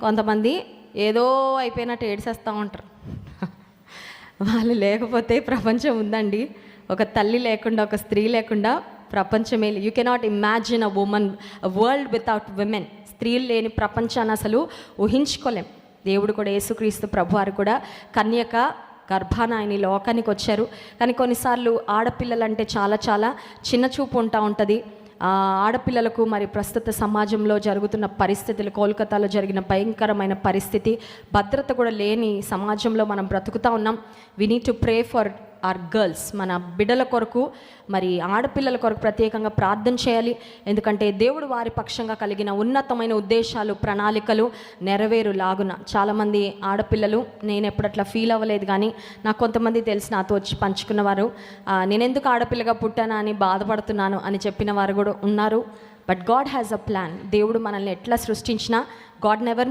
కొంతమంది ఏదో అయిపోయినట్టు ఏడ్చేస్తూ ఉంటారు. వాళ్ళు లేకపోతే ప్రపంచం ఉందండి. ఒక తల్లి లేకుండా, ఒక స్త్రీ లేకుండా ప్రపంచమే. You cannot imagine a world without women. స్త్రీలు లేని ప్రపంచాన్ని అసలు ఊహించుకోలేం. దేవుడు కూడా, యేసుక్రీస్తు ప్రభువారు కూడా కన్యక గర్భాన ఆయన ఈ లోకానికి వచ్చారు. కానీ కొన్నిసార్లు ఆడపిల్లలంటే చాలా చాలా చిన్న చూపు ఉంటుంది. ఆడపిల్లలకు మరి ప్రస్తుత సమాజంలో జరుగుతున్న పరిస్థితులు, కోల్కతాలో జరిగిన భయంకరమైన పరిస్థితి, భద్రత కూడా లేని సమాజంలో మనం బ్రతుకుతూ ఉన్నాం. We need to pray for our girls. మన బిడ్డల కొరకు, మరి ఆడపిల్లల కొరకు ప్రత్యేకంగా ప్రార్థన చేయాలి. ఎందుకంటే దేవుడు వారి పక్షంగా కలిగిన ఉన్నతమైన ఉద్దేశాలు, ప్రణాళికలు నెరవేరులాగున. చాలామంది ఆడపిల్లలు, నేను ఎప్పుడట్లా ఫీల్ అవ్వలేదు, కానీ నాకు కొంతమంది తెలిసి నాతో వచ్చి పంచుకున్నవారు, నేనెందుకు ఆడపిల్లగా పుట్టానా అని బాధపడుతున్నాను అని చెప్పిన వారు కూడా ఉన్నారు. But God has a plan. దేవుడు మనల్ని ఎట్లా సృష్టించినా, గాడ్ నెవర్